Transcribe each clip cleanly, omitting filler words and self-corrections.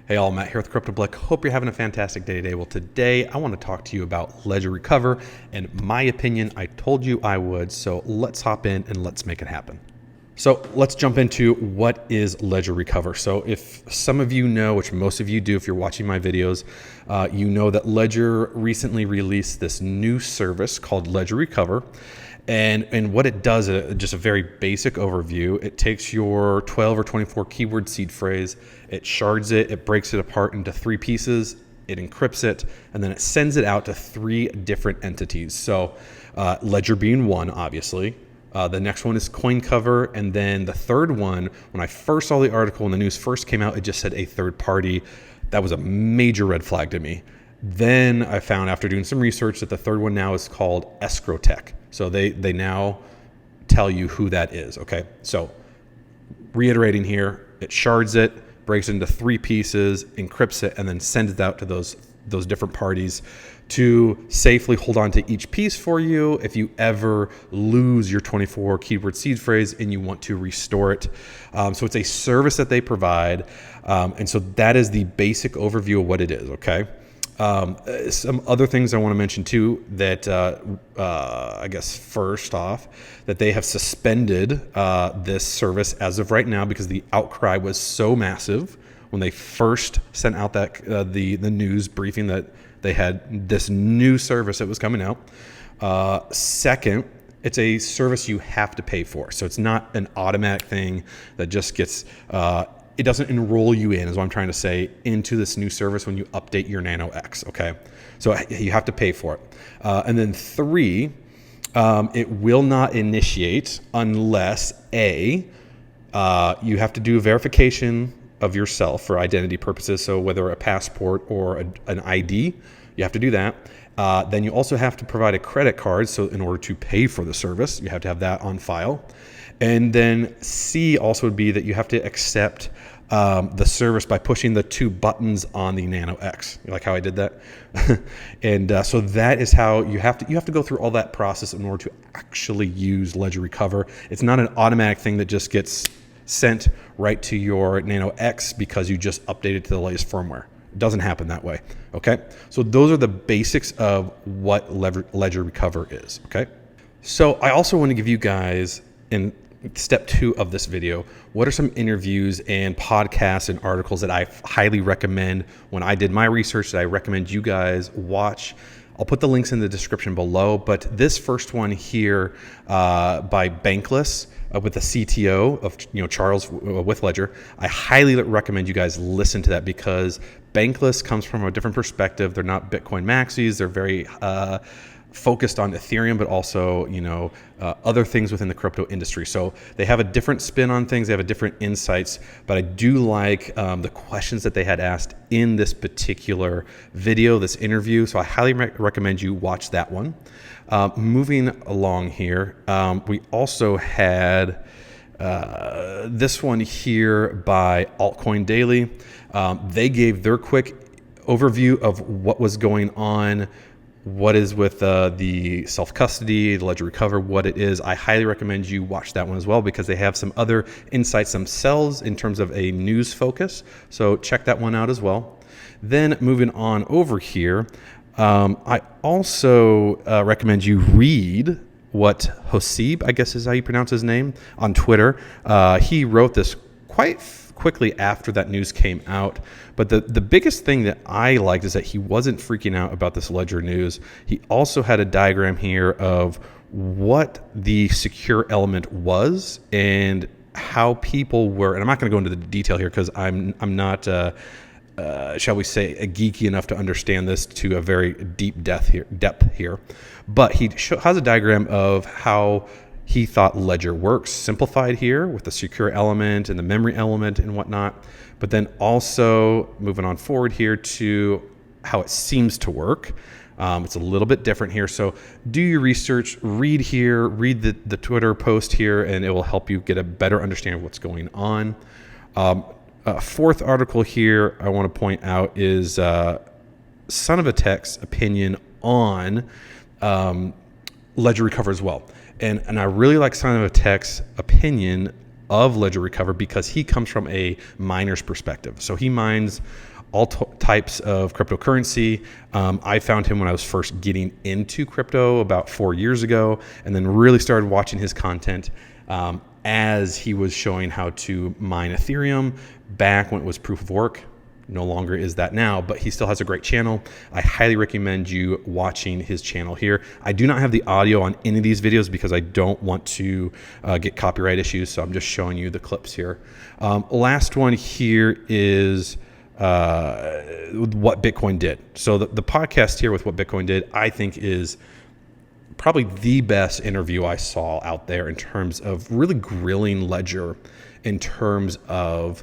Hey all, Matt here with Crypto Blick. Hope you're having a fantastic day today. Well, today I want to talk to you about Ledger Recover. In my opinion, I told you I would, so let's hop in and let's make it happen. So let's jump into what is Ledger Recover. So if some of you know, which most of you do if you're watching my videos, you know that Ledger recently released this new service called Ledger Recover. And what it does, just a very basic overview, it takes your 12 or 24 keyword seed phrase, it shards it, it breaks it apart into 3 pieces, it encrypts it, and then it sends it out to 3 different entities. So Ledger being one, obviously. The next one is CoinCover, and then the third one, when I first saw the article and the news first came out, it just said a third party. That was a major red flag to me. Then I found after doing some research that the third one now is called Escrow Tech. So they now tell you who that is. Okay, so reiterating here, it shards it, breaks it into 3 pieces, encrypts it, and then sends it out to those different parties to safely hold on to each piece for you if you ever lose your 24 keyword seed phrase and you want to restore it. So it's a service that they provide. And so that is the basic overview of what it is, okay? Some other things I want to mention too that I guess first off, that they have suspended this service as of right now because the outcry was so massive when they first sent out that the news briefing that they had this new service that was coming out. Second, it's a service you have to pay for. So it's not an automatic thing that just gets, it doesn't enroll you in, is what I'm trying to say, into this new service when you update your Nano X, okay? So you have to pay for it. And then 3, it will not initiate unless A, you have to do verification of yourself for identity purposes. So whether a passport or an ID, you have to do that. Then you also have to provide a credit card. So in order to pay for the service, you have to have that on file. And then C also would be that you have to accept the service by pushing the 2 buttons on the Nano X. You like how I did that? And so that is how you have to go through all that process in order to actually use Ledger Recover. It's not an automatic thing that just gets sent right to your Nano X because you just updated to the latest firmware. It doesn't happen that way, okay? So those are the basics of what Ledger Recover is, okay? So I also want to give you guys, in step 2 of this video, what are some interviews and podcasts and articles that I highly recommend when I did my research that I recommend you guys watch. I'll put the links in the description below, but this first one here by Bankless with the CTO of Charles with Ledger, I highly recommend you guys listen to that because Bankless comes from a different perspective. They're not Bitcoin maxis. They're very focused on Ethereum, but also other things within the crypto industry. So they have a different spin on things. They have a different insights, but I do like the questions that they had asked in this particular video, this interview. So I highly recommend you watch that one. Moving along here, we also had this one here by Altcoin Daily. They gave their quick overview of what was going on, what is with the self-custody, the Ledger Recover, what it is. I highly recommend you watch that one as well because they have some other insights themselves in terms of a news focus. So check that one out as well. Then moving on over here, I also recommend you read what Hoseb, I guess is how you pronounce his name, on Twitter. He wrote this quite quickly after that news came out. But the biggest thing that I liked is that he wasn't freaking out about this Ledger news. He also had a diagram here of what the secure element was and how people were, and I'm not going to go into the detail here because I'm not, shall we say, geeky enough to understand this to a very deep depth here. But he has a diagram of how he thought Ledger works, simplified here with the secure element and the memory element and whatnot. But then also moving on forward here to how it seems to work. It's a little bit different here. So do your research, read here, read the Twitter post here, and it will help you get a better understanding of what's going on. Fourth article here I want to point out is Son of a Tech's opinion on Ledger Recover as well. And I really like Son of a Tech's opinion of Ledger Recover because he comes from a miner's perspective. So he mines all types of cryptocurrency. I found him when I was first getting into crypto about 4 years ago, and then really started watching his content as he was showing how to mine Ethereum back when it was proof of work. No longer is that now, but he still has a great channel. I highly recommend you watching his channel here. I do not have the audio on any of these videos because I don't want to get copyright issues, so I'm just showing you the clips here. Last one here is what Bitcoin did. So the podcast here with what Bitcoin did, I think is probably the best interview I saw out there in terms of really grilling Ledger in terms of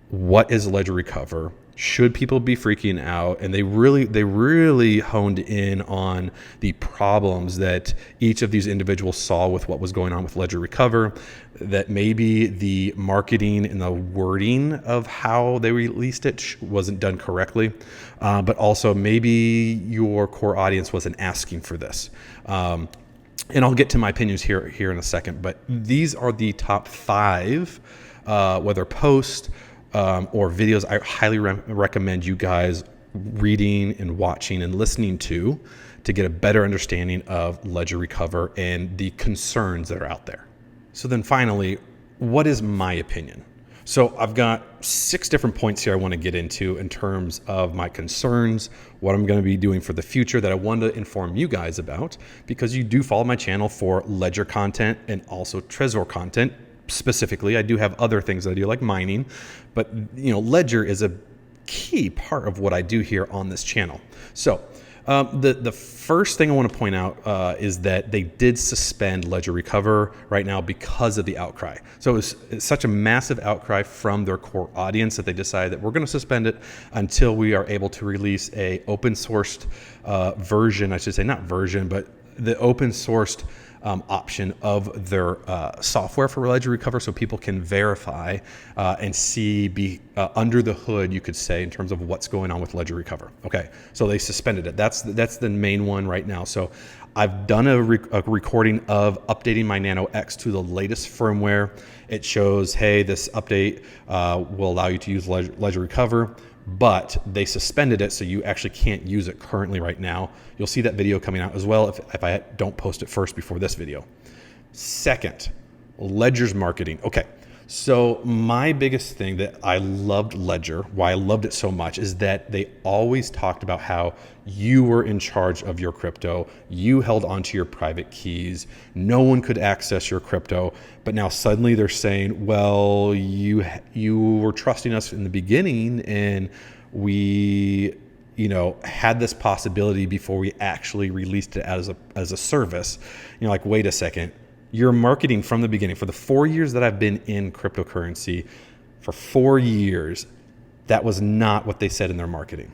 what is Ledger Recover? Should people be freaking out? And they really honed in on the problems that each of these individuals saw with what was going on with Ledger Recover, that maybe the marketing and the wording of how they released it wasn't done correctly, but also maybe your core audience wasn't asking for this. And I'll get to my opinions here in a second, but these are the top 5, whether posts, or videos I highly recommend you guys reading and watching and listening to get a better understanding of Ledger Recover and the concerns that are out there. So then finally, what is my opinion? So I've got 6 different points here I want to get into in terms of my concerns, what I'm going to be doing for the future that I wanted to inform you guys about, because you do follow my channel for Ledger content and also Trezor content. Specifically, I do have other things that I do like mining, but Ledger is a key part of what I do here on this channel. So the first thing I want to point out is that they did suspend Ledger Recover right now because of the outcry. So it's such a massive outcry from their core audience that they decided that we're going to suspend it until we are able to release a open sourced version. I should say not version, but the open sourced option of their software for Ledger Recover, so people can verify and see under the hood, you could say, in terms of what's going on with Ledger Recover. Okay, so they suspended it. That's the main one right now. So I've done a recording of updating my Nano X to the latest firmware. It shows, hey, this update will allow you to use Ledger Recover, but they suspended it, so you actually can't use it currently right now. You'll see that video coming out as well if I don't post it first before this video. Second, Ledger's marketing. Okay, so my biggest thing that I loved Ledger, why I loved it so much, is that they always talked about how you were in charge of your crypto. You held onto your private keys. No one could access your crypto. But now suddenly they're saying, well, you were trusting us in the beginning, and we had this possibility before we actually released it as a service. Like, wait a second. Your marketing from the beginning, for the 4 years that I've been in cryptocurrency, for 4 years, that was not what they said in their marketing.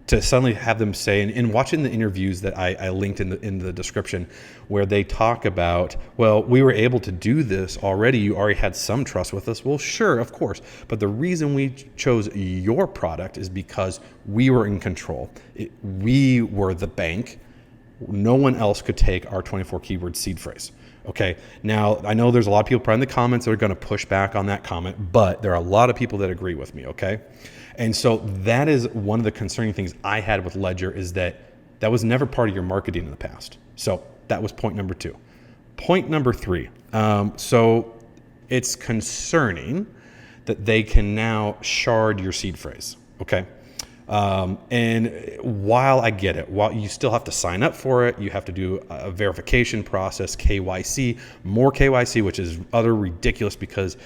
To suddenly have them say, and watching the interviews that I linked in the description, where they talk about, well, we were able to do this already. You already had some trust with us. Well, sure, of course. But the reason we chose your product is because we were in control. We were the bank. No one else could take our 24 keyword seed phrase. Okay, now I know there's a lot of people probably in the comments that are going to push back on that comment, but there are a lot of people that agree with me, okay? And so that is one of the concerning things I had with Ledger, is that was never part of your marketing in the past. So that was point number 2. Point number 3, so it's concerning that they can now shard your seed phrase, okay? And while I get it, while you still have to sign up for it, you have to do a verification process, KYC, more KYC, which is utter ridiculous, because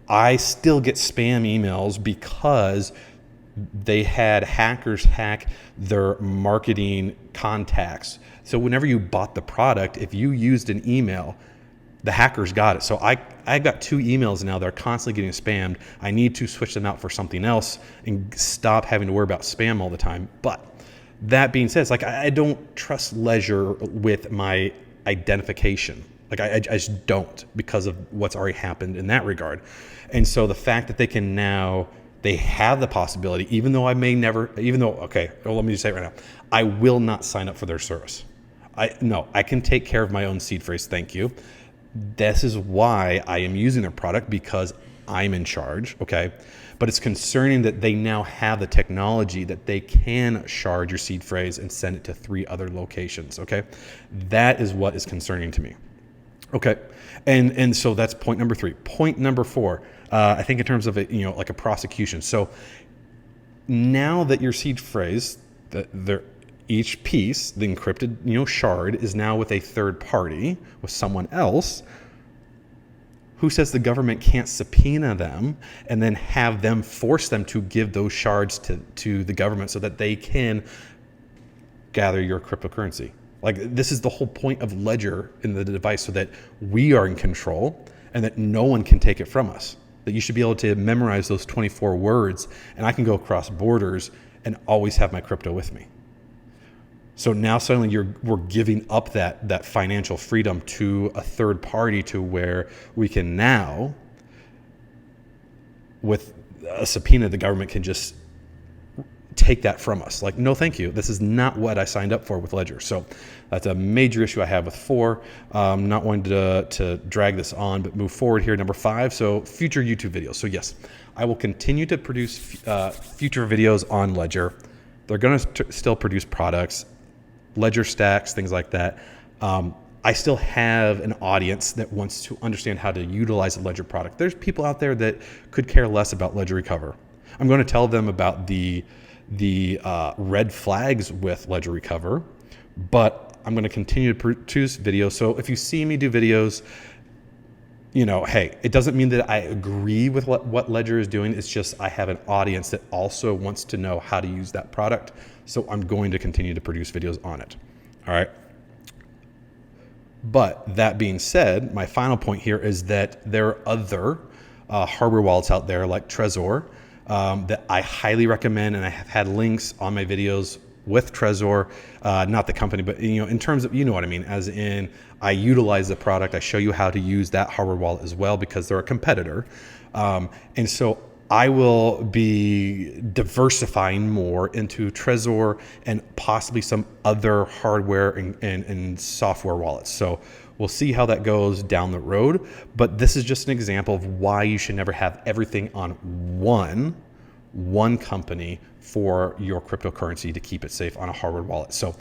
I still get spam emails because they had hackers hack their marketing contacts. So whenever you bought the product, if you used an email, the hackers got it. So I got 2 emails now that are constantly getting spammed. I need to switch them out for something else and stop having to worry about spam all the time. But that being said, it's like I don't trust Ledger with my identification. Like I just don't, because of what's already happened in that regard. And so the fact that they have the possibility, even though let me just say it right now, I will not sign up for their service. I can take care of my own seed phrase, thank you. This is why I am using their product, because I'm in charge, okay? But it's concerning that they now have the technology that they can shard your seed phrase and send it to 3 other locations, okay? That is what is concerning to me. Okay, and so that's point number 3. Point number 4, I think in terms of it, like a prosecution. So now that your seed phrase, each piece, the encrypted, shard, is now with a third party, with someone else, who says the government can't subpoena them and then have them force them to give those shards to the government so that they can gather your cryptocurrency? Like, this is the whole point of Ledger in the device, so that we are in control and that no one can take it from us. That you should be able to memorize those 24 words, and I can go across borders and always have my crypto with me. So now suddenly we're giving up that financial freedom to a third party, to where we can now, with a subpoena, the government can just take that from us. Like, no, thank you. This is not what I signed up for with Ledger. So that's a major issue I have with 4. Not wanting to drag this on, but move forward here. Number 5, so future YouTube videos. So yes, I will continue to produce future videos on Ledger. They're going to still produce products, Ledger stacks, things like that. I still have an audience that wants to understand how to utilize a Ledger product. There's people out there that could care less about Ledger Recover. I'm going to tell them about the red flags with Ledger Recover, but I'm going to continue to produce videos. So if you see me do videos, hey, it doesn't mean that I agree with what Ledger is doing. It's just I have an audience that also wants to know how to use that product. So I'm going to continue to produce videos on it. All right. But that being said, my final point here is that there are other hardware wallets out there like Trezor that I highly recommend, and I have had links on my videos with Trezor, not the company, but in terms of, what I mean, as in I utilize the product. I show you how to use that hardware wallet as well, because they're a competitor, and so I will be diversifying more into Trezor and possibly some other hardware and software wallets. So we'll see how that goes down the road. But this is just an example of why you should never have everything on one company for your cryptocurrency to keep it safe on a hardware wallet. So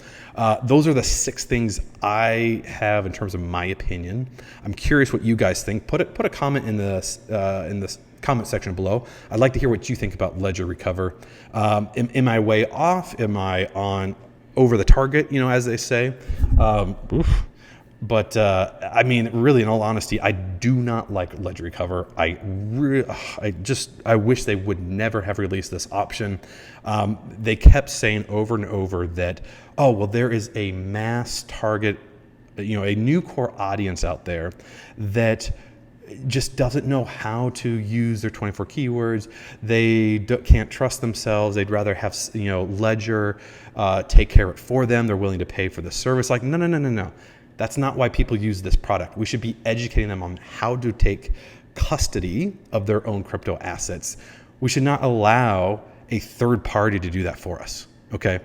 those are the 6 things I have in terms of my opinion. I'm curious what you guys think. Put a comment in the comment section below. I'd like to hear what you think about Ledger Recover. Am I way off? Am I on over the target, as they say? But I mean, really, in all honesty, I do not like Ledger Recover. I wish they would never have released this option. They kept saying over and over that, oh, well, there is a mass target, a new core audience out there that just doesn't know how to use their 24 keywords. They can't trust themselves. They'd rather have, Ledger take care of it for them. They're willing to pay for the service. Like, no. That's not why people use this product. We should be educating them on how to take custody of their own crypto assets. We should not allow a third party to do that for us, okay?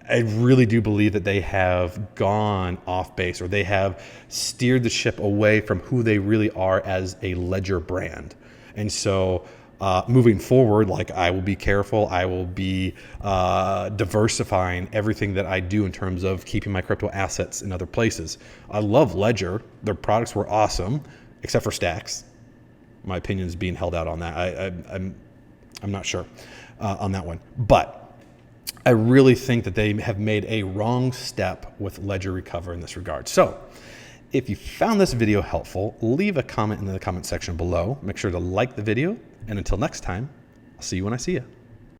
I really do believe that they have gone off base, or they have steered the ship away from who they really are as a Ledger brand. And so moving forward, like, I will be careful. I will be diversifying everything that I do in terms of keeping my crypto assets in other places. I love Ledger. Their products were awesome, except for stacks. My opinion is being held out on that. I'm not sure on that one. But I really think that they have made a wrong step with Ledger Recover in this regard. So if you found this video helpful, leave a comment in the comment section below. Make sure to like the video. And until next time, I'll see you when I see you.